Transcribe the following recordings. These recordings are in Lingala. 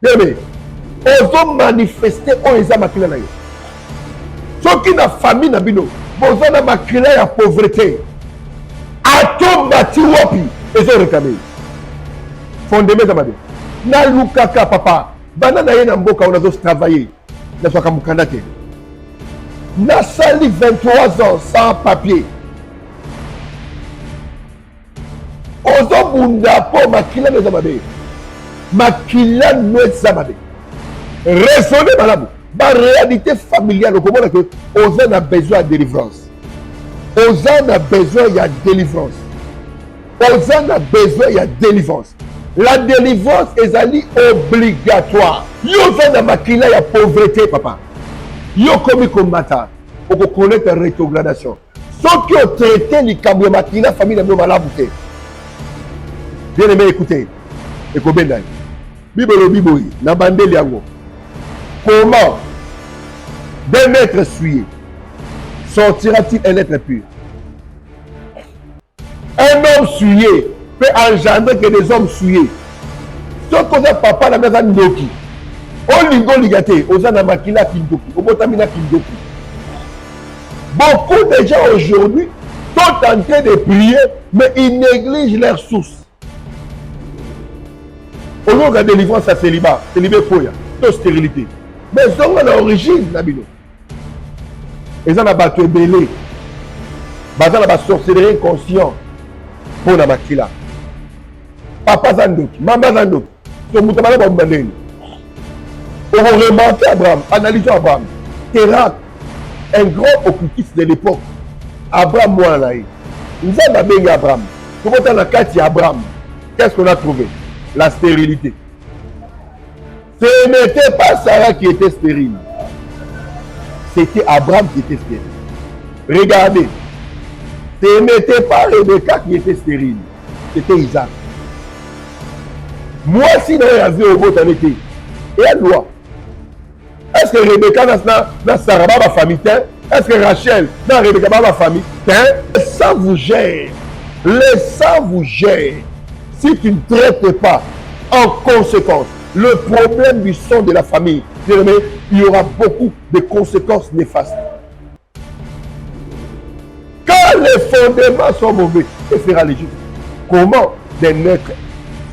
Bien, ozo manifester oyo eza makila na yo. Soki na famille na bino boza na makila ya pauvreté, atombati wapi ezo réclamer fondement eza mabe. Nalukaka papa bana na ye na mboka oyo nazo travailler nazwaka mokanda te. Nasali 23 ans sans papier. Ozobunda po makila eza mabe. Makila eza mabe. Raisonnez malamu. La réalité familiale, comment on que Oza a besoin de délivrance. Oza a besoin de délivrance. Oza a besoin de délivrance. La délivrance est obligatoire. Yo na makila ya pauvreté papa. Yo komi combattant. On peut connaître la rétrogradation. Ceux qui ont traité les kabouya makila famille de malamu te. Bien aimé écoutez. Ekobenda. Bibolo biboyi na bandeli yango. Comment d'un être souillé sortira-t-il un être pur? Un homme souillé peut engendrer que des hommes souillés. Ce qu'on a papa la maison Ndoki. On lingo ligate, Ozana Makila Kindoki, Obotamina Kindoki. Beaucoup de gens aujourd'hui sont en train de prier, mais ils négligent leurs sources. Au lieu de la délivrance à célibat, célibat Koya, de stérilité. Mais ils ont l'origine, Nabino. Ils ont la bateau belé. Ils ont la sorcellerie inconscient pour la makila. Papa Zandoki, Maman Zandoki. Son moutamala Bambandeni. On va remarquer Abraham, analysons Abraham. Térak, un grand occultiste de l'époque. Abraham Mouanaï. Nous avons bien Abraham. Comment on a quatre Abraham? Qu'est-ce qu'on a trouvé? La stérilité. Ce n'était pas Sarah qui était stérile. C'était Abraham qui était stérile. Regardez. Ce n'était pas Rebecca qui était stérile. C'était Isaac. Moi, si nous avions au bout en été, et elle doit. Est-ce que Rebecca n'a Sarah ma famille? Est-ce que Rachel n'a Rebecca ma famille? Le sang vous gère. Le sang vous gère. Si tu ne traites pas en conséquence le problème du sang de la famille, il y aura beaucoup de conséquences néfastes. Quand les fondements sont mauvais, que sera légitime? Comment d'un être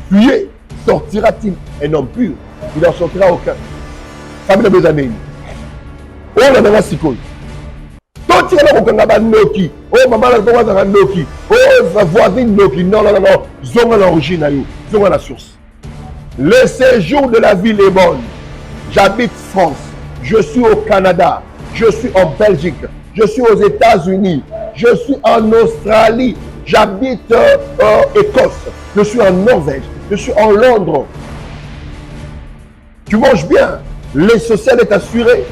tué sortira-t-il un homme pur? Il n'en sortira aucun. Famille de mes amis. Oh, on a un sikoy. Toi, tu es là pour qu'on Noki. Oh, maman, on a Noki. Oh, sa voisine Noki. Non, non, non, non. Zonga l'origine, zonga la source. Le séjour de la ville est bon. J'habite France. Je suis au Canada. Je suis en Belgique. Je suis aux États-Unis. Je suis en Australie. J'habite Écosse. Je suis en Norvège. Je suis en Londres. Tu manges bien. Le social est assuré.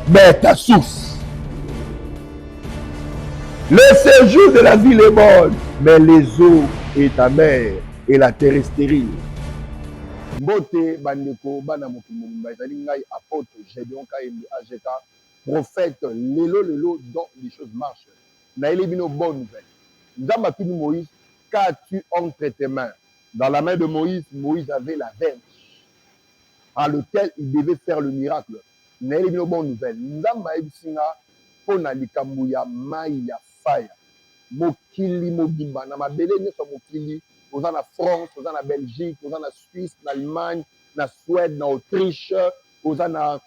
Mais ta source. Le séjour de la ville est bon. Mais les eaux est amères. Et la terre est stérile. Mbote bandeko bana mokimo mbazali ngai apôtre Gédéon Kaembi AGK prophète lelo dont les choses marchent. Na elebino bonne nouvelle. Nzamba tuni Moïse, qu'as-tu entre tes mains? Dans la main de Moïse, Moïse avait la verge à lequel il devait faire le miracle. Na elebino bonne nouvelle. Nzamba ebisinga pona likambo ya mai ya faya. Mokili mobimba na mabele nyonso mokili. Aux en France, aux en Belgique, aux en Suisse, en Allemagne, en Suède, en Autriche, aux en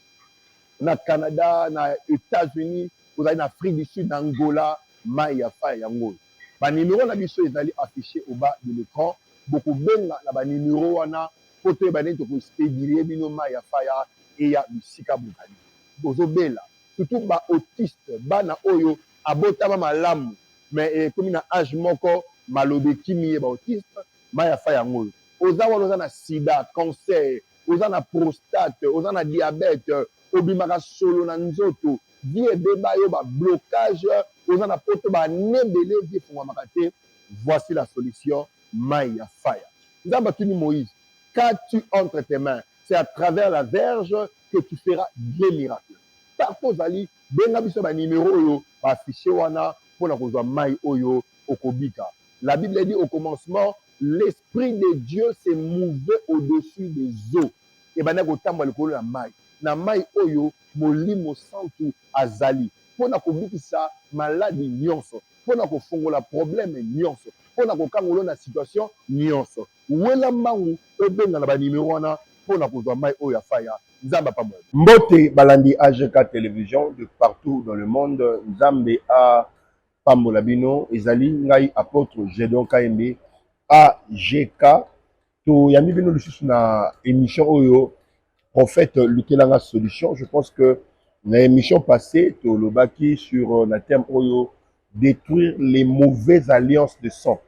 Canada, en États-Unis, aux en Afrique du Sud, en Angola, Maya Faya Yango. Les numéros na biso ezali affichés au bas de l'écran. Beaucoup benga na ba numéro wana photo ba neti ko stabiliser bino Maya Faya et ya bisika bukani. Bozo bela. Surtout ba autiste, bana oyo abotama malamu mais comme na âge moko malobe kimi ba autiste maya fa yango oza wana oza na sida cancer oza na prostate oza na diabète obimaka solo na nzoto vie ebeba yo ba blocage oza na poto ba nebele vie fungwamaka te. Voici la solution maya faya. Nzamba tuni Moïse, qu'as-tu entre tes mains? C'est à travers la verge que tu feras des miracles. Partout ozali benga biso ba numéro oyo ba affiché wana pour na kozwa mai oyo okobika. La Bible dit au commencement, l'esprit de Dieu s'est mouvé au-dessus des eaux. Et bana kotamba likolo na mai. Na mai oyo molimo santu azali. Pona kobikisa maladi nyonso. Pona kofungola problème nyonso. Pona kokangola na situation nyonso. Wela mangu obenga na ba numéro wana pona kozwa mai oyo afaya. Nzamba pa mwa. Mbote balandi AGK télévision de partout dans le monde. Nzambe a pambola bino ezali ngai apôtre Gédon Kayembe AGK to yami bino lisusu na émission oyo prophète Lukelanga solution. Je pense que dans l'émission passée to lobaki sur la terme oyo détruire les mauvaises alliances de sang.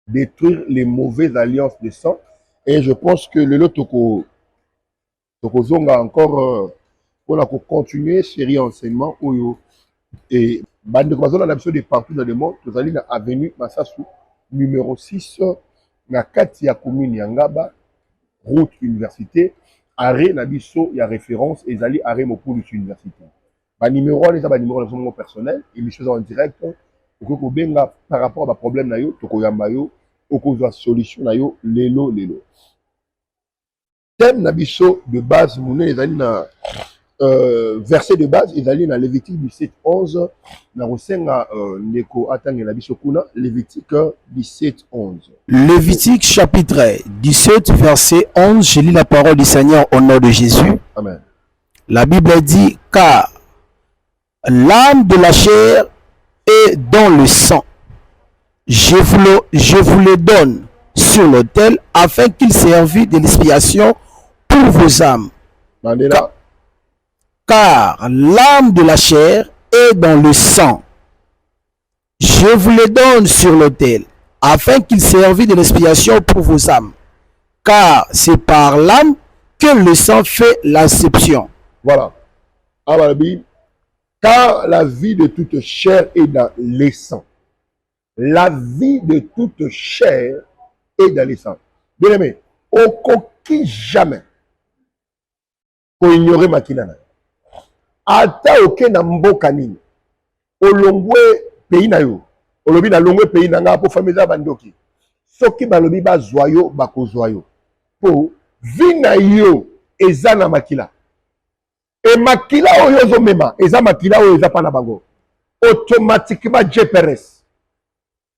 Détruire les mauvaises alliances de sang. Et je pense que le lot toko zonga encore pour continuer série enseignement oyo et bande de la de partout dans le monde, tous allez dans avenue Massassou numéro 6 na kati ya commune ya Ngaba route université arrêt na biso ya référence ezali arrêt Mopulu université. Ba numéro les ba numéro de mon personnel émission en direct ko benga par rapport à problème na yo to ko yamba yo okozwa solution na yo lelo. Thème na biso de base mouné ezali na verset de base, il y a Lévitique 17-11, Lévitique 17-11. Lévitique chapitre 17, verset 11, je lis la parole du Seigneur au nom de Jésus. Amen. La Bible dit, car l'âme de la chair est dans le sang. Je vous le donne sur l'autel afin qu'il serve de l'expiation pour vos âmes. Car l'âme de la chair est dans le sang. Je vous le donne sur l'autel, afin qu'il serve de l'expiation pour vos âmes. Car c'est par l'âme que le sang fait l'acception. Voilà. Alors la Bible, car la vie de toute chair est dans les sangs. La vie de toute chair est dans les sangs. Bien aimé, au coquille jamais pour ignorer ma kinana. Ata oke na mboka nini olongwe pays na yo olobi na longwe pays na nga po fameza bandoki soki balobi bazwa yo bakozwa yo po vi na yo eza na makila e makila oyo ozomema eza makila oyo eza pa na bango automatiquement GPS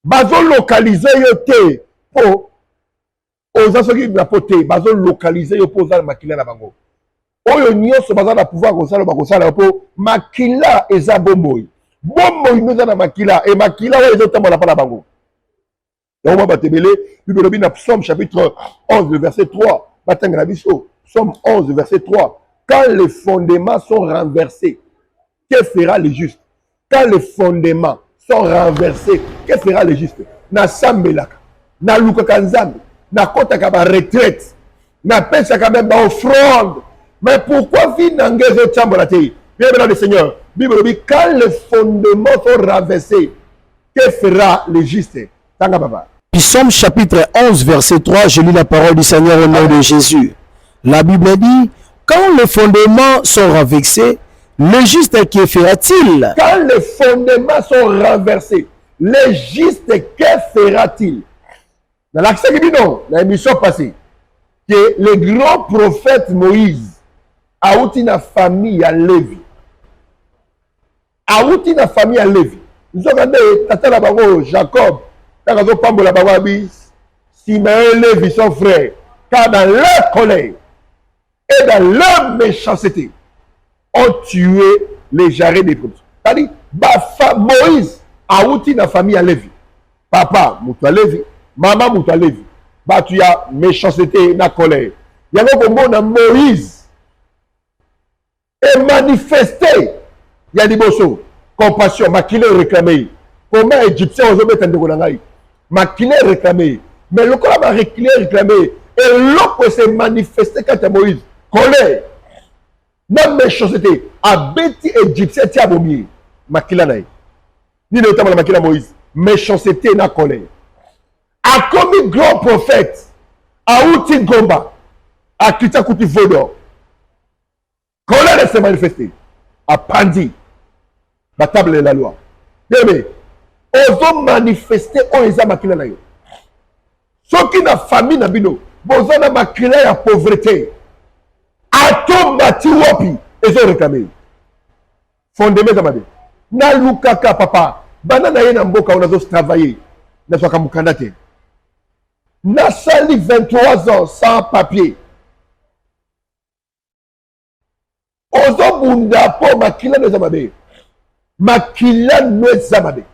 bazolokalize yo te po oza soki na po te bazolokalize yo po oza na makila na bango oyo nyonso baza na pouvoir kosala bakosala po makila eza bomoi noza na makila e makila oyo ezotambola mpa na bango yango batebele bible elobi na psaume chapitre 11 verset 3 batanga na biso psaume 11 verset 3 quand les fondements sont renversés que fera le juste quand les fondements sont renversés que fera le juste nasambelaka nalukaka nzambe nakotaka baretraite napesaka même baoffrande. Mais pourquoi vie n'engage tchambolate? Bien le Seigneur. Bible dit quand les fondements sont renversés, que fera le juste? Tanga papa. Psaume chapitre 11 verset 3, je lis la parole du Seigneur au nom de Jésus. La Bible dit quand les fondements sont renversés, le juste que fera-t-il? Quand les fondements sont renversés, le juste que fera-t-il? Dans l'accès qui dit non, l'émission passée, que le grand prophète Moïse auti na famille ya Lévi. Auti na famille ya Lévi. Nous avons tata na bango Jacob, quand ils ont pambola bango Simeon Lévi son frère, car dans leur colère et dans leur méchanceté ont tué les jarrets des peuples. C'est-à-dire, Moïse auti na famille ya Lévi. Papa mutua Lévi, maman mutua Lévi. Tu as méchanceté na colère. Il y a un Moïse et manifester, il y a des bossos, compassion, maquiller réclamé. Comment Égyptien aux hommes est maquiller réclamé. Mais le corps a réclamé. Et l'autre s'est manifesté quand Moïse, colère, même méchanceté, a bêti Égyptien, tia bomier, maquiller naï. Ni le temps de maquiller Moïse, méchanceté na colère. A commis grand prophète, a outil Gomba, a quitté Kouti Vodor. Colère s'est manifestée. A Pandi. La table de la loi. Mais, ils ont manifesté, on les a maquillés. Ce qui na famille na bino, boza na makila ya pauvreté. Atomati wapi, ezo réclamer. Fondement mabe. Na lukaka papa, bana na ye na mboka on a travailler. Na soka mukanda te. Na sali 23 ans sans papier. Ozo bunda po makila no zamabe. Makila no zamabe.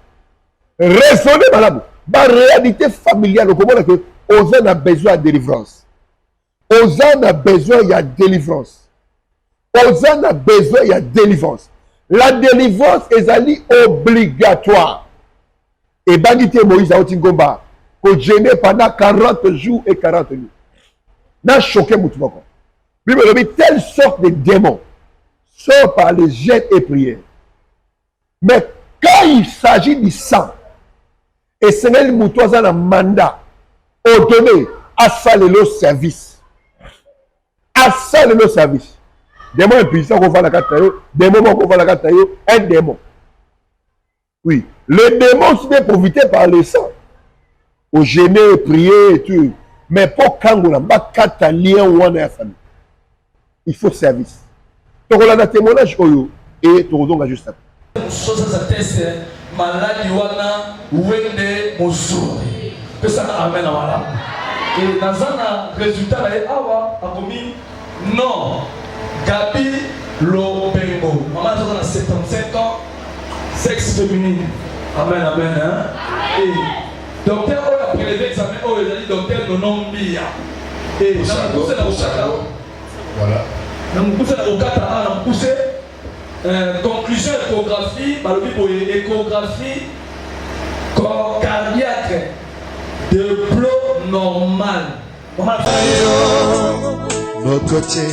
Raisonnez malamu. Ma réalité familiale, comment on que Ozo a besoin de délivrance. Ozo a besoin de délivrance. Ozo a besoin de délivrance. La délivrance est obligatoire. Et Banité Moïse a Otingomba, qu'on gênait pendant 40 jours et 40 nuits. N'a choqué Moutoumako. Bible dit telle sorte de démons sort par les jeûnes et prières. Mais quand il s'agit du sang, et Seigneur Moutouazan a un mandat ordonné à saler le service. À saler le service. Démon impuissant qu'on va la carte, démon qu'on va la carte, un démon. Oui, le démon c'est profité par le sang. Au gêner, prier et tout. Mais pour quand on a pas quatre liens ou on est famille. Il faut service. Donc on a un témoignage et tout le juste après. Maladi wana wende mozuri pesa na amen na wala et nazana résultat là awa akomi non Gabi Lobengo maman a 75 ans sexe féminin amen amen hein et docteur on a prélevé l'examen oh il a dit docteur non bia et na poussé na okata voilà na poussé na okata na poussé conclusion échographie, échographie cardiaque de plot normal. Mon côté,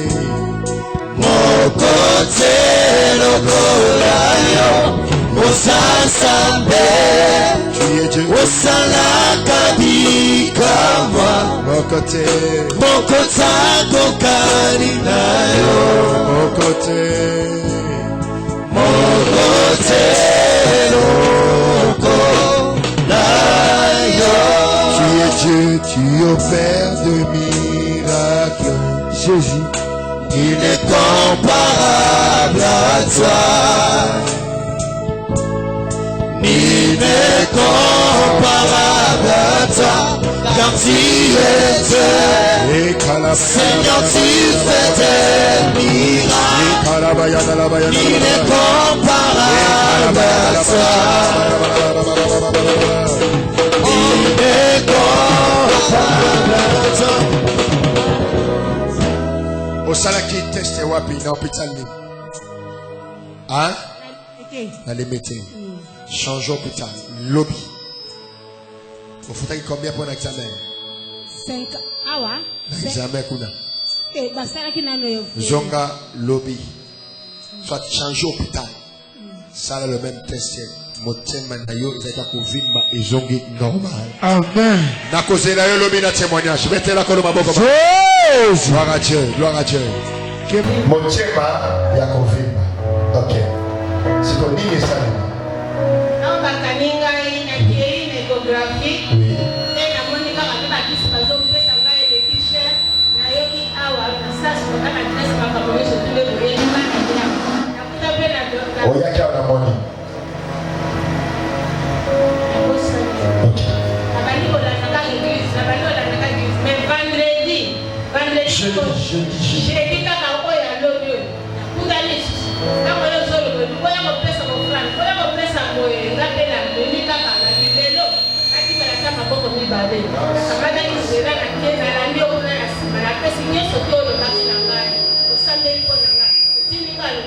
tu es Dieu. Mon côté, tu es Dieu, tu opères de miracles. Jésus, il est comparable à toi. Il est comparable à toi, car tu es Dieu. Seigneur, tu fais des miracles. Il est comparable à toi. Il est comparable à toi. Au salaki teste wapi na hôpital ni. Hein? Dans les meetings. Change hôpital. Lobby. Vous faut combien pour l'examen? 5 awa. Examen kuna. Eh, basaraki nano yo. Zonga lobby. Soit change hôpital. Ça le même test. Motema na yo ezaka kovimba ezongi normal. Amen. Na cause na yo lobby na témoignage. Mettez la kolo maboko. Jésus. Gloire à Dieu, gloire à Dieu. Motema ya kovimba. OK. C'est comme dit ça. Non bakaninga ina kiei échographie. Oui. Et na monika ba kisi bazo pesa ngai de t-shirt na yoki awa na sasa kana dress maka kwa hiyo tule kwa hiyo mana ya. Nakuta pena ndo. Oya kia na moni. Jeudi kaka oya lobi kundani kama leo solo ngoja mpesa kwa fulani ngoja mpesa moyo ngapela mimi kaka na lelo kati kana kama boko ni bale akada kizera na kena na ndio kuna nasima na pesa nyeso tolo basi na ngai usambe ipo na ngai tini kalo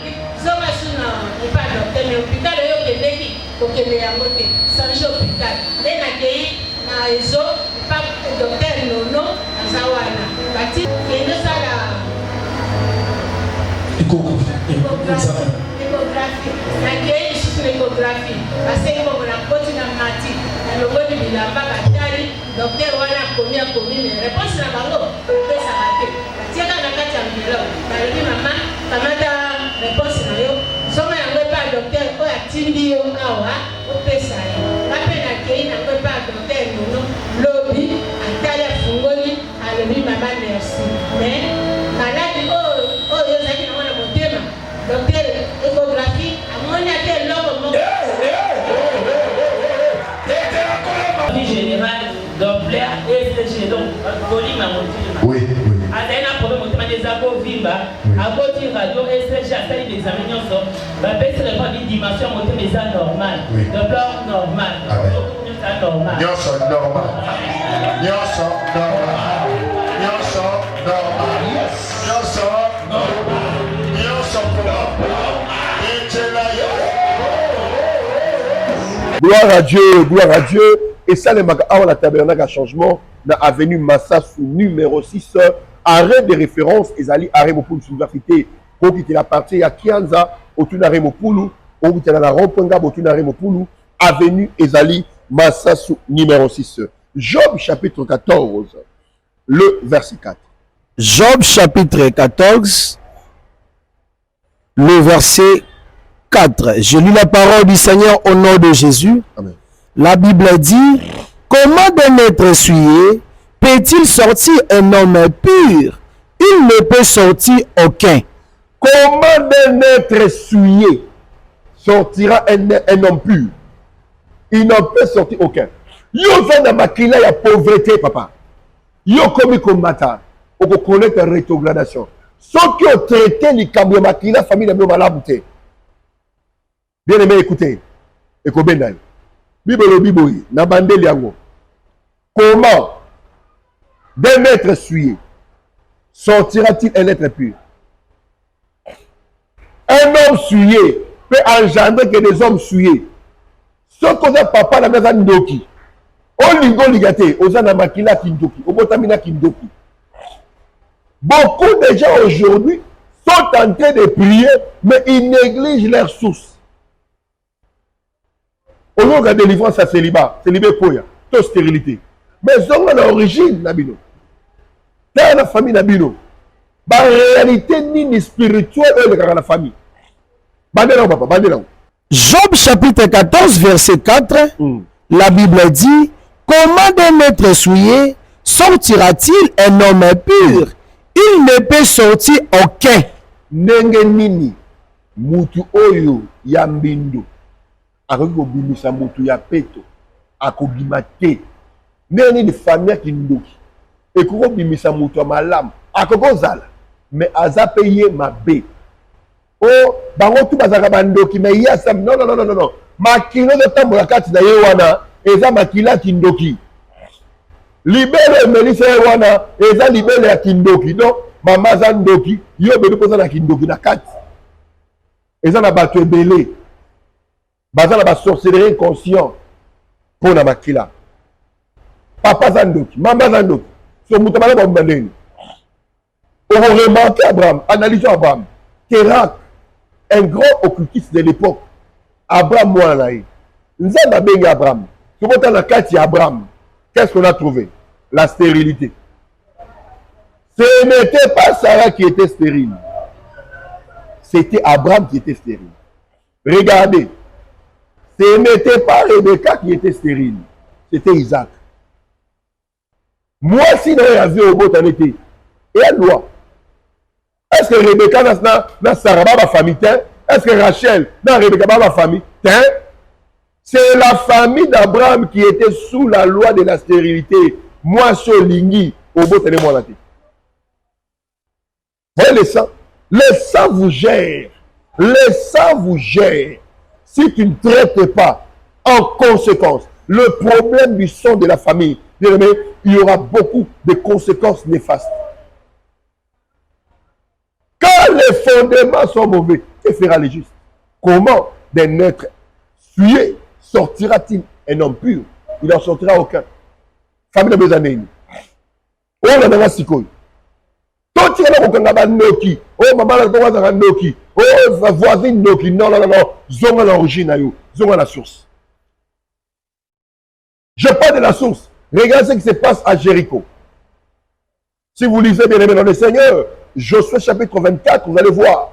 zoma suna ipa docteur mais hôpital yo kendeki kokele ya mote sanjo hôpital tena kei na ezo pa docteur nono azawana bati kendo sala échographie na kei susu échographie parce que bon na koti na mati na loboni bilamba batali docteur wana komia komine réponse na bango pesa bate tiaka na kati ya mbilo balobi mama kamata réponse na yo soma yango pa docteur oyo atindi yo awa opesa ye bape na kei na yango pa docteur nono lobi atali oui, maman, merci. Mais, maladie, oh, il y a mon thème. Docteur, échographie, à mon avis, l'homme, général, Doppler, ECG, donc, volume à mon Oui, oui. un problème des abos vimba, abos de radio, ECG, à taille des améliations, ma bête répond une dimension montée des ans normales, Doppler normal, normal. Nyonso normal. Nyonso normal. Nyonso normal. Nyonso normal. Nyonso Gloire à Dieu, gloire à Dieu. Et ça, les magasins, la tabernacle à changement, dans l'avenue Massassou numéro 6, arrêt de référence, Ezali, arrêt Mopulu, université, pour quitter la partie à Kianza, autour d'arrêt Mopulu, pour quitter la Romponga, autour d'arrêt Mopulu, avenue Ezali, Massassou numéro 6. Job chapitre 14, le verset 4. Job chapitre 14, le verset 4. Je lis la parole du Seigneur au nom de Jésus. Amen. La Bible dit, comment d'un être souillé peut-il sortir un homme pur? Il ne peut sortir aucun. Comment d'un être souillé sortira un homme pur? Il n'en peut sortir aucun. Yo dans makila ya pauvreté, papa. Yo comme combattant. On peut connaître la rétrogradation. Ceux qui ont traité les cambios makila, famille de malabouté. Bien aimé, écoutez. Écoutez, Bible Bible, na bandeli yango. Comment d'un être souillé sortira-t-il un être pur? Un homme souillé peut engendrer que des hommes souillés. Ce qu'on a papa la maison ndoki. On lingo ligate, ozana makila kindoki, obotamina kindoki. Beaucoup de gens aujourd'hui sont en train de prier, mais ils négligent leurs sources. On a délivrance à célibat, célibat poya, toute stérilité. Mais ils ont l'origine, Nabino. Dans la famille Nabino. La réalité ni spirituelle de la famille. Bandela papa, bandela. Job chapitre 14, verset 4, la Bible dit, comment d'un être souillé sortira-t-il un homme pur? Il ne peut sortir aucun. Nenge nini, mutu oyo ya mbindo. Ako bimisa mutu ya peto. Ako bimate. Nene ni famille ki ndoki. Eko bimisa mutu ya malam. Ako kozala. Mais azape ye mabe. Oh, bango tu bazaka bandoki mais ya sam non. Makilo de tambola kati na ye wana eza makila kindoki. Libele melisa ye wana eza libele ya kindoki. Donc mama za ndoki yo belu poza na kindoki na kati. Eza na bato ebele. Baza na ba sorcellerie inconscient pour na makila. Papa za ndoki, mama za ndoki. So mutamala ba mbandeni. On remarque Abraham, analysons Abraham. Kérak, un grand occultiste de l'époque. Abraham Moanaï. Nous avons bien Abraham. Tout le monde a Abraham. Qu'est-ce qu'on a trouvé? La stérilité. Ce n'était pas Sarah qui était stérile. C'était Abraham qui était stérile. Regardez. Ce n'était pas Rebecca qui était stérile. C'était Isaac. Moi, si nous avions au bout en été, et la loi. Est-ce que Rebecca n'a Sarah ma famille? Est-ce que Rachel n'a Rebecca ma famille? C'est la famille d'Abraham qui était sous la loi de la stérilité. Moi, sur Lingui, au bout de moi la tête. Voyez le sang. Le sang vous gère. Le sang vous gère. Si tu ne traites pas en conséquence le problème du sang de la famille, il y aura beaucoup de conséquences néfastes. Quand les fondements sont mauvais, que fera le juste? Comment d'un être souillé sortira-t-il un homme pur? Il n'en sortira aucun. Famille de mes années. Oh, on a un sikoy. Tout le monde a un noki. Oh, maman a un noki. Oh, voisine noki. Non. Zonga l'origine, zonga la source. Je parle de la source. Regardez ce qui se passe à Jéricho. Si vous lisez bien aimé dans le Seigneur, Josué chapitre 24, vous allez voir.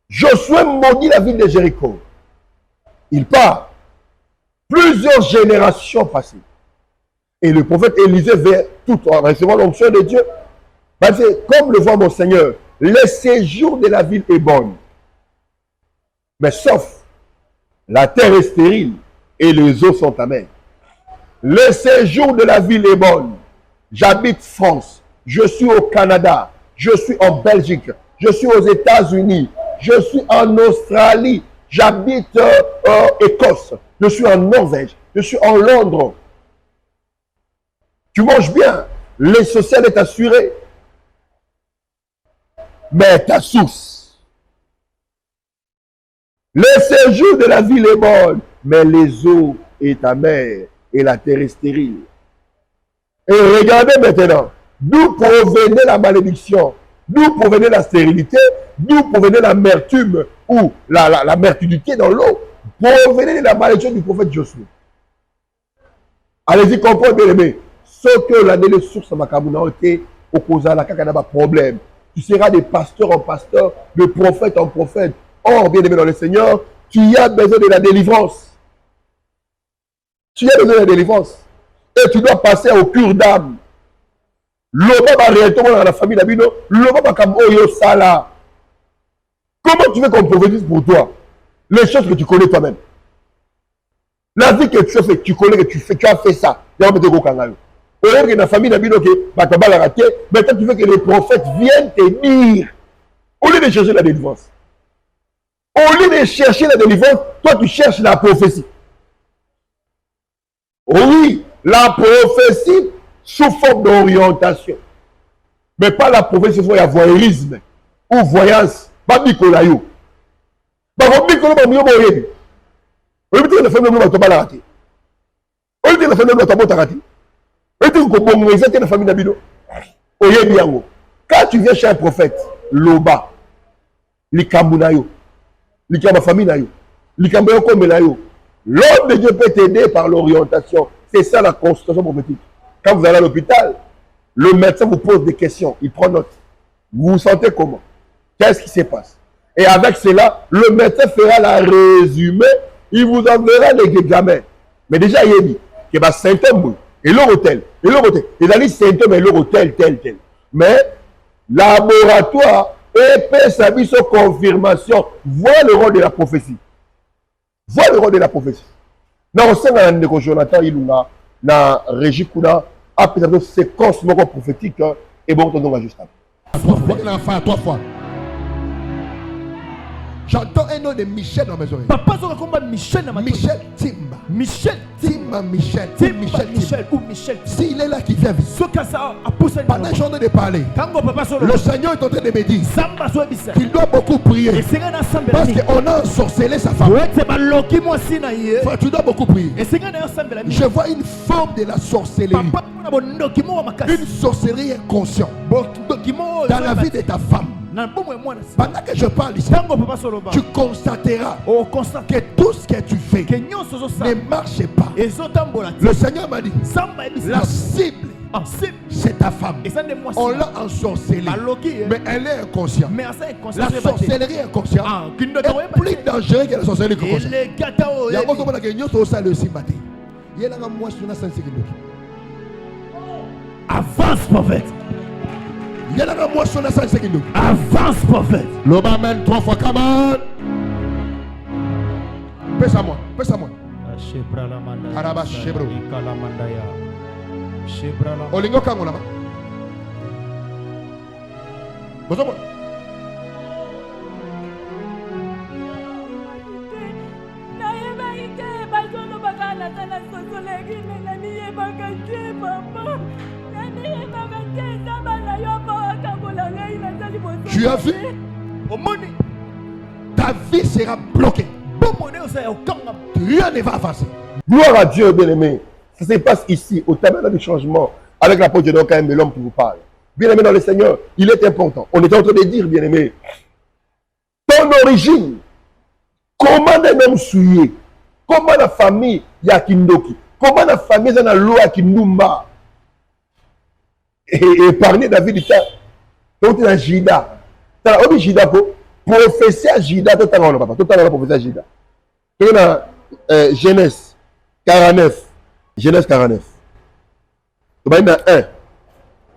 Josué maudit la ville de Jéricho. Il part. Plusieurs générations passées. Et le prophète Élisée vers tout en recevant l'onction de Dieu. Parce que, comme le voit mon Seigneur, le séjour de la ville est bon. Mais sauf, la terre est stérile et les eaux sont amères. Le séjour de la ville est bon. J'habite France, je suis au Canada, je suis en Belgique, je suis aux États-Unis, je suis en Australie, j'habite en Écosse, je suis en Norvège, je suis en Londres. Tu manges bien, le social est assuré. Mais ta source, le séjour de la ville est bon, mais les eaux est amères et la terre est stérile. Et regardez maintenant, d'où provenait la malédiction, d'où provenait la stérilité, d'où provenait l'amertume ou l'amertume dans l'eau, provenait de la malédiction du prophète Josué. Allez-y, comprendre, bien aimé. Ce que la délai source à ma communauté, au cause de la caca problème. Tu seras de pasteur en pasteur, de prophète en prophète. Or, bien aimé dans le Seigneur, tu as besoin de la délivrance. Tu as besoin de la délivrance. Et tu dois passer au cure d'âme. L'homme va réellement dans la famille d'Abino. L'homme va comme Oyo Sala. Comment tu veux qu'on prophétise pour toi les choses que tu connais toi-même? La vie que tu as fait, tu connais que tu as fait ça. Il y a un peu de kangayo. Au lieu que dans la famille d'Abino, maintenant tu veux que les prophètes viennent te dire. Au lieu de chercher la délivrance. Au lieu de chercher la délivrance, toi tu cherches la prophétie. Oui, la prophétie sous forme d'orientation. Mais pas la prophétie sous forme de voyeurisme ou voyance. Pas Bicolayo. Pas Bicolayo, pas Bicolayo. Vous avez dit que la famille de Toba l'a raté. Vous avez dit que la famille de Toba l'a raté. Vous avez dit que la famille d'Abino. Quand tu viens chez un prophète, Loba, Likamunayo, Likama famille Nayo, Likambayo Komelayo, l'homme de Dieu peut t'aider par l'orientation. C'est ça la consultation prophétique. Quand vous allez à l'hôpital, le médecin vous pose des questions, il prend note. Vous vous sentez comment? Qu'est-ce qui se passe? Et avec cela, le médecin fera la résumé, il vous enverra les examens. Mais déjà, il a dit que les symptômes, et leur hôtel, il a dit symptômes et leur hôtel, tel. Mais, laboratoire, et sa vie sur confirmation, voit le rôle de la prophétie. Voit le rôle de la prophétie. Dans le sein de Jonathan Ilunga, dans Régie Kuna, après cette séquence prophétique, et bon, on va juste après. 3 fois. J'entends un nom de Michel dans mes oreilles. Papa, ça va Michel dans ma Michel Timba. Michel ou Michel. S'il est là qui vient vite. Pendant que j'en ai parlé, le Seigneur est en train de me dire qu'il doit beaucoup prier. Parce qu'on a ensorcelé sa femme. Frère, tu dois beaucoup prier. Je vois une forme de la sorcellerie. Une sorcellerie inconsciente dans la vie de ta femme. Pendant que je parle ici, tu constateras que tout ce que tu fais ne marche pas. Le Seigneur m'a dit, la cible, c'est ta femme. On l'a ensorcelée, mais elle est inconsciente. La sorcellerie inconsciente est plus dangereuse que la sorcellerie consciente. Il y a beaucoup de gens qui ont ça le matin. Il y a un mois sur la scène. Avance, prophète. Il y a un mois sur la scène. Avance, prophète. L'homme amène 3 fois, come on. Pèse à moi. Araba Shebro. Olingo Kango là-bas. Bonjour. Tu as vu? Ta vie sera bloquée. Rien ne va avancer. Gloire à Dieu, bien-aimé. Ça se passe ici, au tabernacle du changement, avec l'apôtre de quand même l'homme qui vous parle. Bien-aimé dans le Seigneur, il est important. On est en train de dire, bien-aimé, ton origine, comment un homme souillé, comment la famille Yakindoki, comment la famille Zanaloa Kinumba, et parler David, tout est Jida. Tu as oublié Jida pour prophétie à Jida, tout à l'heure, prophétie à Jida. Genèse 49. Genèse 49.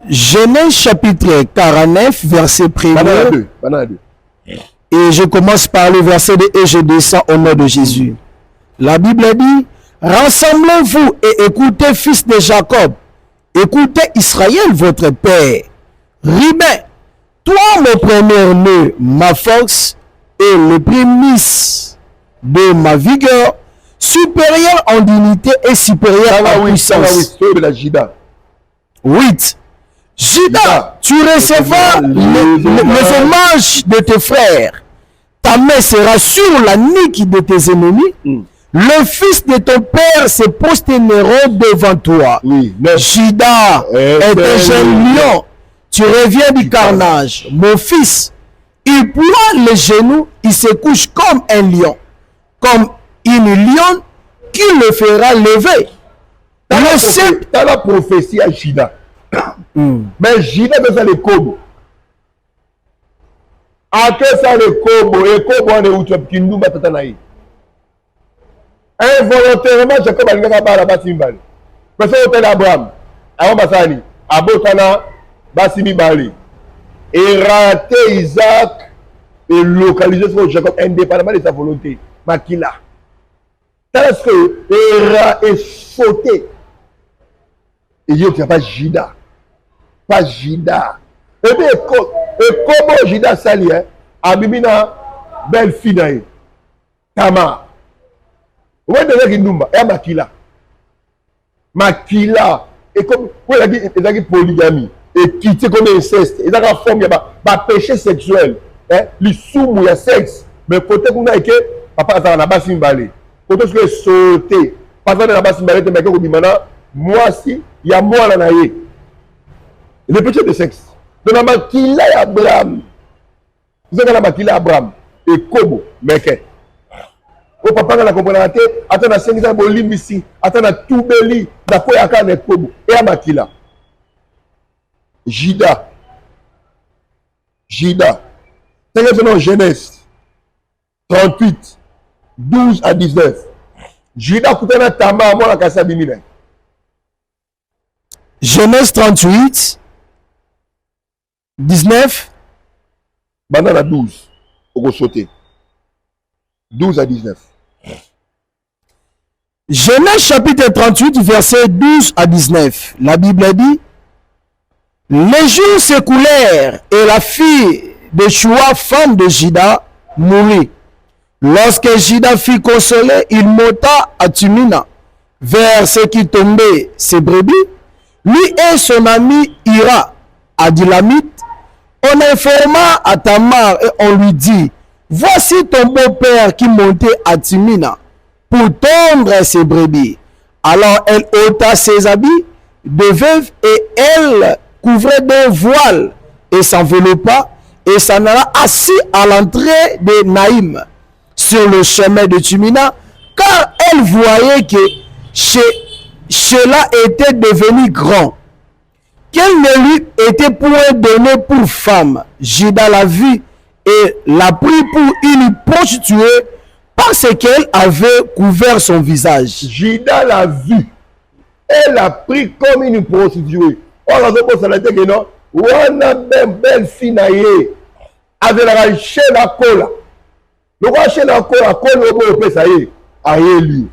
Genèse chapitre 49, verset 1er. Et je commence par le verset 2 et je descends au nom de Jésus. La Bible dit, rassemblez-vous et écoutez, fils de Jacob. Écoutez Israël, votre père. Ribin, toi mon premier-né, ma force et le prémisse de ma vigueur, supérieur en dignité et supérieur en puissance. 8. Juda, tu recevras les hommages de tes frères. Ta main sera sur la nuque de tes ennemis. Le fils de ton père se prosterneront devant toi. Juda est un jeune lion. Tu reviens du carnage. Mon fils, il ploie les genoux, il se couche comme un lion, comme une lionne qui le fera lever. Dans la prophétie à Juda. Mais Juda c'est le kobo. Ake ça le kobo et kobo on est où tu as kindu batata naï. Involontairement Jacob alingaka ba la basimbali. Parce que hôtel Abraham, avant basani, abotana basimi bali. Et raté Isaac et localisé sur Jacob indépendamment de sa volonté. Makila. Parce que Era est sauté. Et il n'y a pas Juda. Pas Juda. Et bien, comment Juda sali, Abimina, belle fille, Tamar. Vous voyez déjà qu'il nous a Makila. Makila. Et comme, vous avez dit polygamie. Et quitter comme inceste. Et dans la forme, il y a péché sexuel. Les sous, il y a sexe. Mais côté qu'on a que papa, ça va pas s'imballer. Côté ce que sauter. Parce que la base s'imballer, tu m'as moi si, il y a moi là. Le péché de sexe. Donc, la Makila Abraham. Vous avez la Makila Abraham. Et Kobo, Meke. Au papa, on a compris la tête. Attends, à 5 ans, on lit ici. Attends, à tout beli. D'après, il y a un Kobo. Et à Makila. Juda. Juda. C'est le Genèse 38, 12 à 19. Juda coupé na tama moi la kasa bimine. Genèse 38, 19. Banana 12. On va sauter. 12 à 19. Genèse chapitre 38, verset 12 à 19. La Bible dit, les jours s'écoulèrent et la fille de Shua, femme de Juda, mourut. Lorsque Juda fut consolé, il monta à Timina, vers ce qui tombait ses brebis. Lui et son ami Ira, Adilamite, on informa à Tamar et on lui dit, voici ton beau-père qui montait à Timina pour tondre ses brebis. Alors elle ôta ses habits de veuve et elle couvrait d'un voile et s'enveloppa et s'en alla assis à l'entrée de Naïm sur le chemin de Timina, car elle voyait que cela était devenu grand, qu'elle ne lui était point donnée pour femme. Juda la vit et l'a pris pour une prostituée parce qu'elle avait couvert son visage. Juda l'a vue. Elle l'a pris comme une prostituée. On a fait pour ça que non. On a une belle fille naïe. Avec la chaîne à cola. Le roi chaîne à cola, cola au peu ça y est. Aïe lui.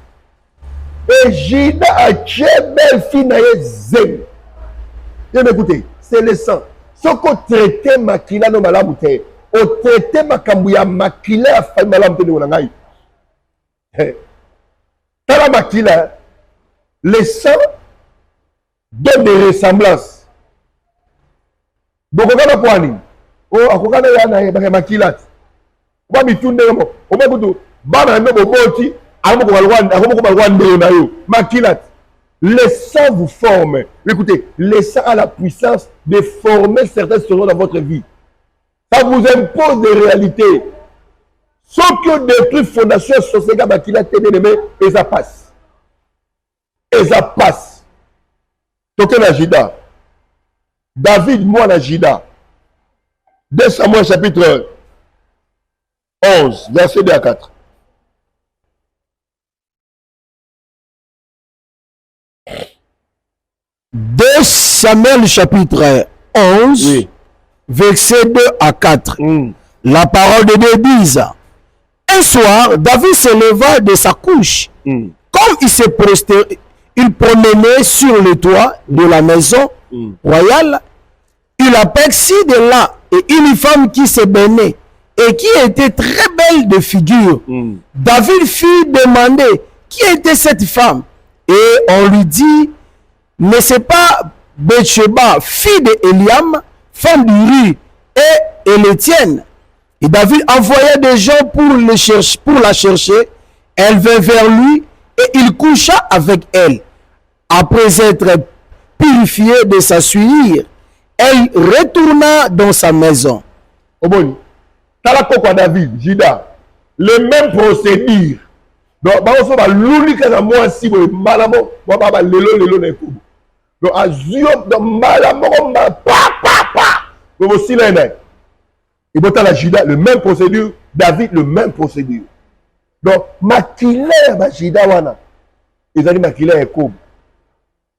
Et Juda a tué belle fille naïe zen. Écoutez, c'est le sang. Ce qu'on traite makila no malamute. On traite makambuya makila fa malamute de wanangai. Tala makila. Le sang donne des ressemblances. Bokokana poani. O akokana yana ye makilat. Ba mitunde mo. O mabutu bana no boboti, amoko balwande na yo. Makilat. Le sang vous forme. Écoutez, le sang a la puissance de former certaines choses dans votre vie. Ça vous impose des réalités. Sauf que détruit fondation sur ces gars makilat bien-aimé et ça passe. Et ça passe. Toquez la Juda. David, moi, la Juda. 2 Samuel chapitre 11, verset 2 à 4. 2 Samuel chapitre 11, Oui. versets 2 à 4. La parole de Dieu dit: un soir, David se leva de sa couche. Comme il promenait sur le toit de la maison royale, il aperçut de là une femme qui se baignait et qui était très belle de figure. David fit demander qui était cette femme, et on lui dit: n'est-ce pas Bathsheba, fille d'Eliam, femme d'Uri, et elle est tienne? Et David envoya des gens pour la chercher. Elle vint vers lui et il coucha avec elle. Après être purifiée de sa souillure, elle retourna dans sa maison. Oboni. Tala koko David, Jida. Le même procédure. Donc, bah, on l'unique à moi si vous malamo, moi, bah, lelo n'est pas. Donc, à Zio, dans malamo, pa. Donc, aussi, là, et bon, la Jida, le même procédure. David, le même procédure. Donc, Makila, Jida, wana. Ils ont dit Makila est comme.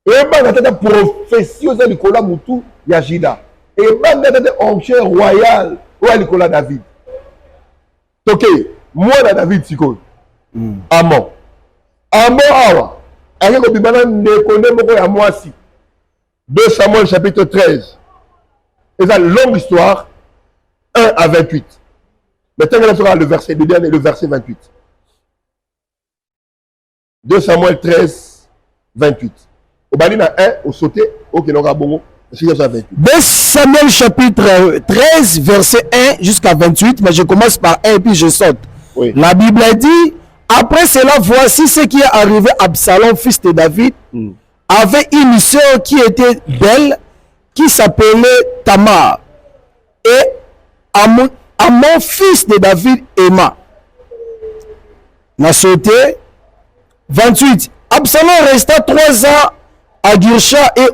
Et ben, dans cette prophétie, aux Nicolas Moutou, il y a Jida. Et ben, dans cette onction royale, où est Nicolas David? Ok, moi, la David, c'est quoi? Amon. Amon, awa. Avec le Bibana, ne connaît pas à moi si. 2 Samuel chapitre 13. Et ça, longue histoire. 1 à 28. Maintenant, on sera le verset, le verset 28. 2 Samuel 13, 28. Au Balina 1, au sauté, au Kénoga Bongo, 28. 2 Samuel chapitre 13, verset 1 jusqu'à 28, mais je commence par 1 et puis je saute. Oui. La Bible dit: après cela, voici ce qui est arrivé à Absalom, fils de David, avait une sœur qui était belle, qui s'appelait Tamar. Et à mon fils de David, Emma. N'a sauté. 28. Absalom resta 3 ans à Girsha, et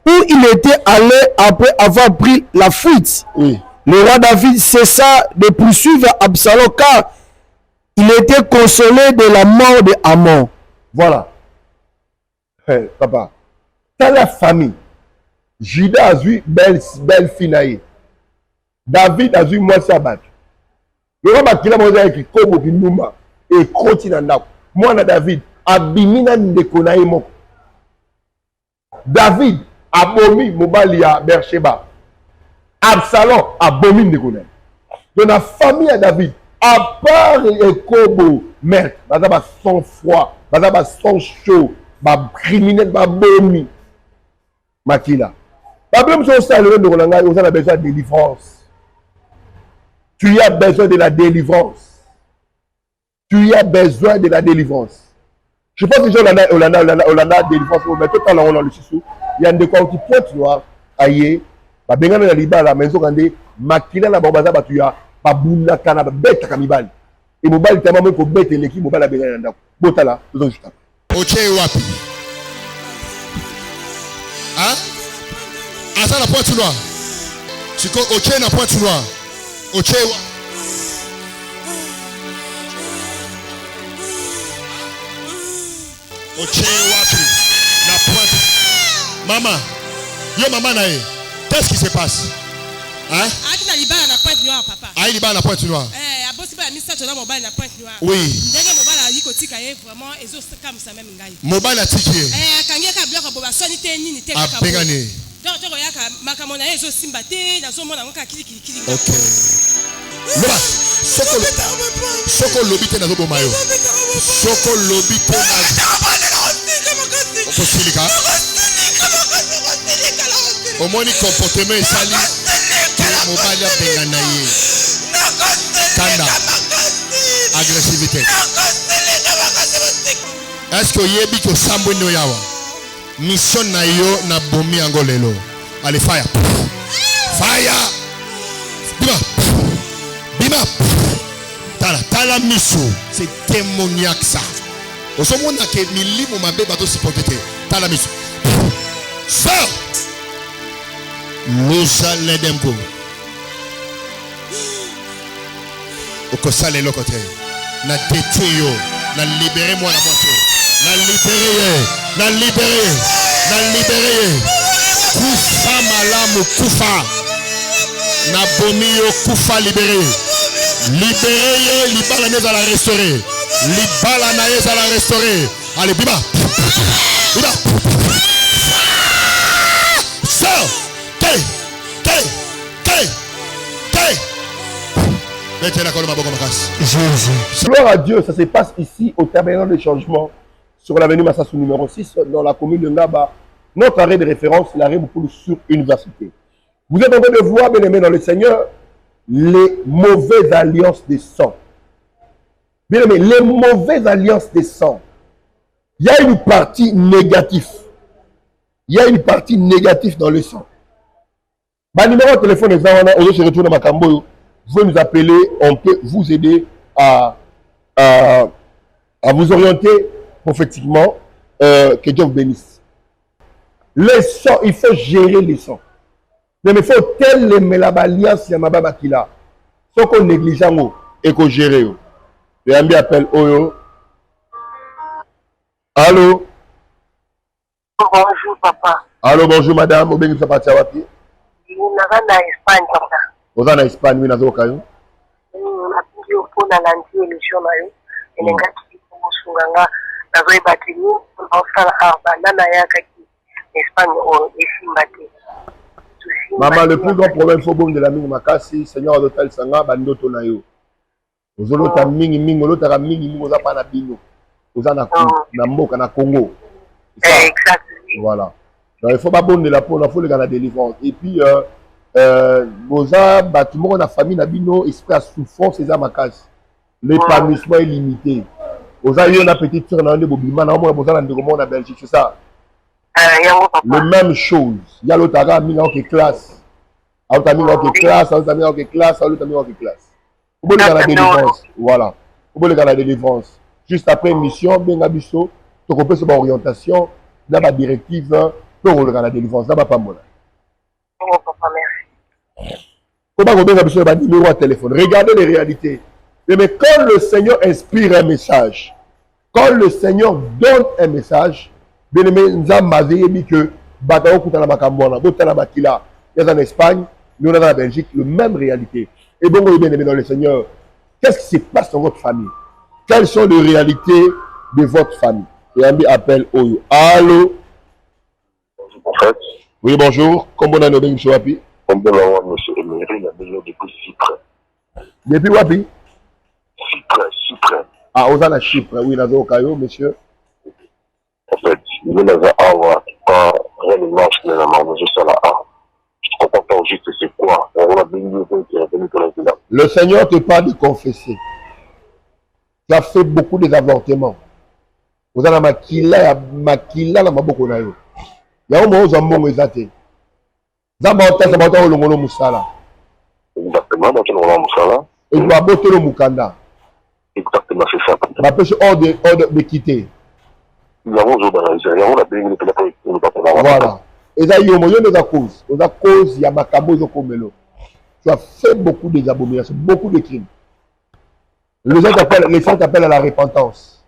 où il était allé après avoir pris la fuite. Oui. Le roi David cessa de poursuivre Absalom car il était consolé de la mort de Amon. Voilà. Hey, papa, dans la famille, Judas a vu belle fille. David a vu moi sabat. Le roi Makila m'a écrit comme Binuma et Krotinanda. Moi, David, Abimina Ndekonaï Moko. David a bomi Mobali à Beersheba. Absalom a bomi Ndekonaï. Dans la famille à David, à part les Kobo, merde, bazaba sans froid, bazaba sans chaud, ba criminel, ba bomi. Makila. Problème sur ça, le de Rolanga, on a besoin de délivrance. Tu as besoin de la délivrance. Tu as besoin de la délivrance. Je pense que Olanda délivrance, mais tout à l'heure on a le sous. Il y a des quoi qui pointe noir, aïe, ba benga na liba la maison kande, makila na babaza batuya, ba bunda kana ba beta kamibali. Et mobile tellement même pour bête l'équipe mobile la benga na ndako. Botala, tout juste. Oche wapi? Hein? Asa la pointe noire. Tu connais Oche na pointe noire. Oche wapi? Oche wapi? La pointe. Maman, yo maman nae. Qu'est-ce qui se passe? Hein? Akina libala na pointe noire papa. Ah, libala na pointe noire. Abosi ba misa tona mobile na pointe noire. Oui. Ndenge mobile yiko tika ye vraiment ezo comme ça même ngai. Mobile atiki. Akangi ka bloka boba soni te nini te ka. Apengane. Donc to yaka makamona ezo simba te na zo mona ngoka kili. OK. Loba, soko lobite na zo bomayo. Soko lobite na. Okosilika. Omoni comportement sali. Mobile ya bengana ye. Tanda. Agressivité. Est-ce que yebi ko sambo no yawa? Mission na yo na bomi angolelo. Allez fire. Fire. Bima. Tala miso. C'est démoniaque ça. Au moment où que milimo mabe bato supporter. Tala miso. Sors. Nous allons d'embo. Okosale lokote. Na détruire yo. Na libérer moi la moitié. Na libérer. Kufa malamu kufa. Nabomi yo kufa libéré. Libéré ye, libala neza la restaurer. Libala na yeza la restaurer. Allez, biba. Biba. Sors. Kay. Gloire à Dieu, ça se passe ici au terminal de changement sur l'avenue Massassou numéro 6 dans la commune de Ngaba. Notre arrêt de référence, l'arrêt Boukoulou sur Université. Vous êtes en train de voir, bien aimé dans le Seigneur, les mauvaises alliances des sangs. Bien aimé, les mauvaises alliances des sangs. Il y a une partie négative. Il y a une partie négative dans le sang. Ma numéro de téléphone est là, on se retrouve dans ma cambo. Vous pouvez nous appeler, on peut vous aider à vous orienter prophétiquement. Que Dieu vous bénisse. Les sangs, il faut gérer les sangs. Mais il faut tel les alliance Yamaba Kila. Sans qu'on néglige et qu'on gère. Le ami appelle Oyo. Allô? Bonjour papa. Allô, bonjour madame. Vous êtes parti à Wapi? Je suis en Espagne papa. Vous êtes en Espagne, oui, dans le cas. Je suis en lundi élection na yo. Elengaki musunganga na zo batini on sala arba na ya kaki Espagne o efimbate. Maman, le plus grand problème faut bon de la mingi makasi, Seigneur d'hôtel sanga bandoto na yo. Ozolo ta mingi mingi, ozolo ta mingi mingi oza pa na bino. Oza na mboka na Congo. Exactement. Voilà. Donc il faut pas bon de la peau, il faut le gars la délivrance. Et puis oza bâtiment na famille na bino, esprit à souffrance c'est ça makasi. L'épanouissement est limité. Oza yo na petite sœur na ndé bobima na mo boza na ndeko na Belgique, c'est ça. La même chose. Il y a l'autre ami qui classe. L'autre ami qui classe, l'autre ami qui classe, l'autre ami qui classe. Vous voulez la délivrance. Voilà. Vous voulez la délivrance. Juste après mission, bien abisso, tu comprends cette orientation, dans la directive, pour la délivrance. Dans pas moi. Comment vous bien abisso le numéro à téléphone. Regardez les réalités. Mais quand le Seigneur inspire un message, quand le Seigneur donne un message, bien aimé, nous avons dit que Batao Koutana Makambouana, Botana Makila, il y a en Espagne, nous avons en Belgique, la même réalité. Et bon, bien aimé dans le Seigneur, qu'est-ce qui se passe dans votre famille? Quelles sont les réalités de votre famille? Et Ambi appelle Oyo. Allô? En fait, oui, bonjour. Comment on a nommé M. Wapi? on peut l'avoir, M. Emery, il a besoin depuis Chypre. Depuis Wapi? Chypre. Ah, Ozana Chypre, oui, Nazo Okayo, monsieur. En fait, il est là, quand rien ne marche, mais la maman, je suis là, je ne comprends pas juste c'est quoi. On a béni, le Seigneur te parle de confesser. Tu as fait beaucoup des avortements. Vous avez makila na maboko na yo. Ya o mo zo mbongo ezate. Zabota sabota olongolo musala. Exactement, donc on a musala. Et tu as boté le mukanda. Exactement, c'est ça. Ma pêche hors de quitter. Voilà. Et ça, il y a une cause, il y a Makabo Zokomelo. Tu as fait beaucoup d'abominations, beaucoup de crimes. Les gens t'appellent à la repentance.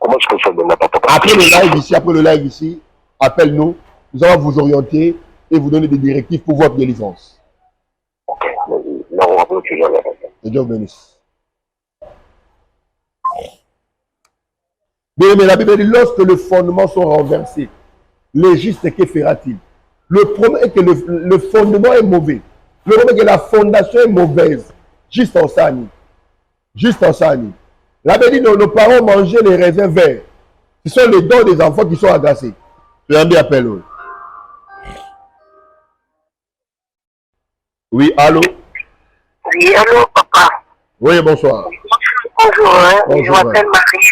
Comment je peux faire de ma papa? Après le live ici, appelle-nous. Nous allons vous orienter et vous donner des directives pour votre délivrance. Ok. Là, on va vous tuer. Que Dieu vous bénisse. Mais la Bible dit, lorsque les fondements sont renversés, les justes, que fera-t-il? Le problème est que le fondement est mauvais. Le problème est que la fondation est mauvaise. Juste en sani. La Bible dit, nos parents mangeaient les raisins verts. Ce sont les dents des enfants qui sont agacés. Je vais appeler. Oui, allô? Oui, allô, papa. Oui, bonsoir. Bonjour, je m'appelle Marie.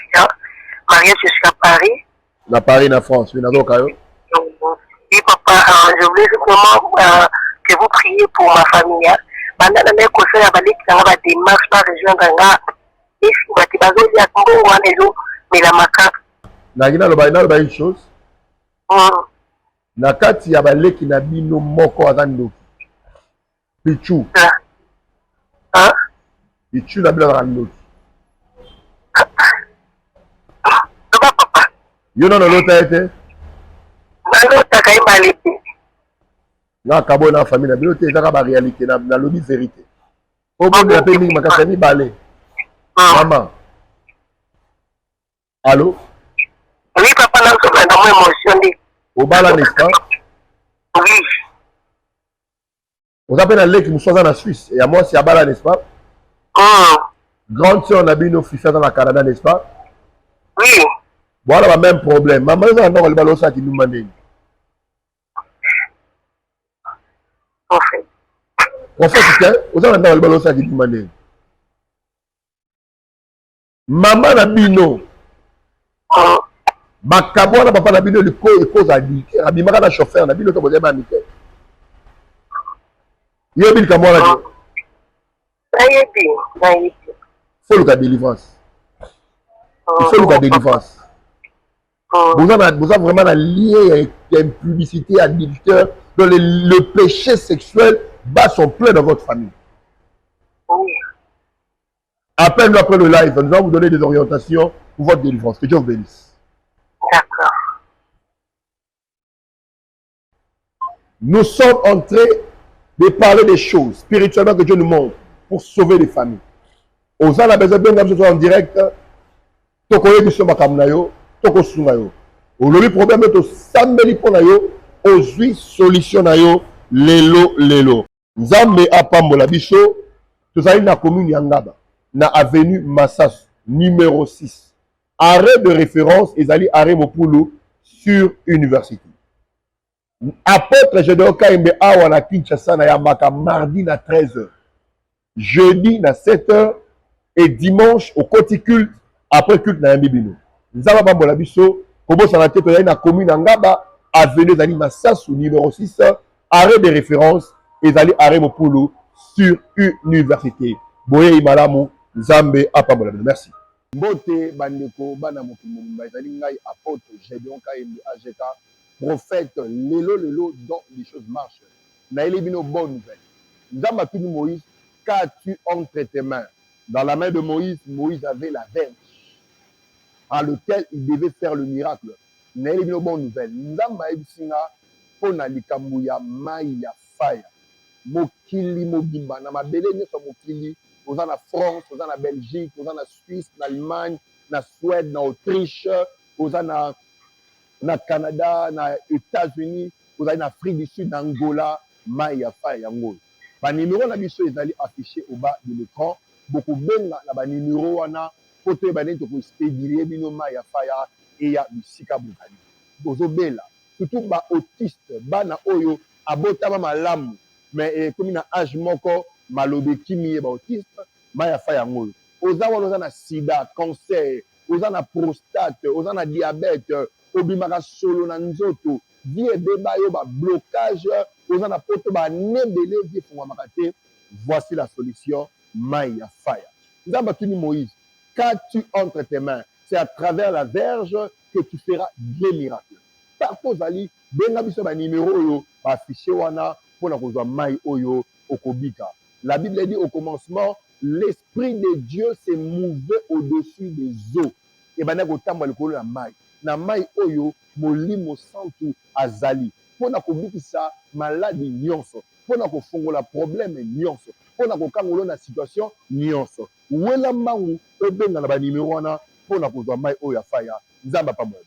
Marie, je suis à Paris. À Paris, en France. Oui, dans Okayo. Oui, papa, je voulais vraiment que vous priez pour ma famille. Pendant la conseil à Balik, ça va démarche par région d'Anga. Et si vous avez besoin de la maison, mais la macaque. N'a une chose. Na kati ya baleki na bino moko azando. Pichu. Pichu na bino azando. Papa. Yo non l'autre été. L'autre Nakai Balé. Na kabo na famille na bino te ezaka ba réalité na lobby vérité. Au bout de la pays makasani balé. Maman. Allô? Oui, papa, là, je suis vraiment émotionné. Au bas là, n'est-ce pas? Oui. Vous appelez un lait qui nous soit dans la Suisse. Et à moi, c'est à bas là, n'est-ce pas? Grande sœur, on a vu nos fils dans le Canada, n'est-ce pas? Oui. Voilà le même problème. Maman, ils ont encore le ballon ça qui nous demande. En fait. En fait, c'est vous avez encore le ballon ça qui nous demande. Maman na bino. Bakabo na papa na bino le cause à dire. Abimaka na chauffeur na bino to boze ba mike. Yo bil kamo la. Faut le cas de délivrance. Il faut le cas de délivrance. Vous avez vraiment un lien avec une publicité adultère dont le péché sexuel bat son plein dans votre famille. Appelle-nous après le live, nous allons vous donner des orientations pour votre délivrance. Que Dieu vous bénisse. D'accord. Nous sommes en train de parler des choses spirituellement que Dieu nous montre pour sauver les familles. Aux gens la besoin bien que en direct, tokoye biso makamnayo, toko sungayo. Au lobby problème to sambeli ponayo, ozui solution nayo lelo. Nzambe apambola biso, tozali na commune Yangaba, na avenue Massas numéro 6. Arrêt de référence ezali arrêt Mopulu sur université. Apôtre Gédéon Kaimbe awa na Kinshasa na Yamaka mardi na 13h. Jeudi na 7h et dimanche au côté culte après culte na Yambibino. Nzaba bambola biso kobo sa na tete na commune Ngaba avenue Zali Massas numéro 6 arrêt de référence ezali arrêt Mopulu sur université. Boye imalamu Nzambe apambola biso. Merci. Mbote bandeko bana mokimumba ezali ngai apôtre Gédéon Kaimbe AGK prophète lelo dont les choses marchent. Naïli bino bonne nouvelle. Nzambe atuni Moïse, qu'as-tu entre tes mains? Dans la main de Moïse, Moïse avait la verge à lequel il devait faire le miracle. Naïli bino bonne nouvelle. Nzambe ayebisinga pona likambo ya mai ya faya. Mokili mobimba na mabele nyonso mokili. Oza na France, oza na Belgique, oza na Suisse, na Allemagne, na Suède, na Autriche, oza na Canada, na États-Unis, vous avez en Afrique du Sud, Angola, Maya Faya Yango. Ba numéro na biso ezali affiché au bas de l'écran. Beaucoup benga na ba numéro wana poto ba neti ko expédier bino Maya Faya et ya bisika bukani. Bozo bela. Surtout ba autiste, bana oyo abotama malamu mais comme na âge moko malobe kimi ba autiste Maya Faya Yango. Oza wana na sida, cancer, oza na prostate, oza na diabète, obimaka solo na nzoto vie ebeba yo ba blocage oza na poto ba nebele vie fungwamaka te. Voici la solution mai ya faya. Nzambe atuni Moïse, qu'as-tu entre tes mains? C'est à travers la verge que tu feras des miracles. Partout ozali benga biso ba numéro oyo ba affiché wana pona kozwa mai oyo okobika. La Bible dit au commencement l'esprit de Dieu s'est mouvé au-dessus des eaux. Et bana kotambola likolo ya mai. Na mai oyo molimo santu azali pona kobikisa maladi nyonso, pona kofungola problème nyonso, pona kokangola na situation nyonso. Wela mbangu obenga na ba numéro wana pona kozwa mai oyo afaya. Nzamba pamwe.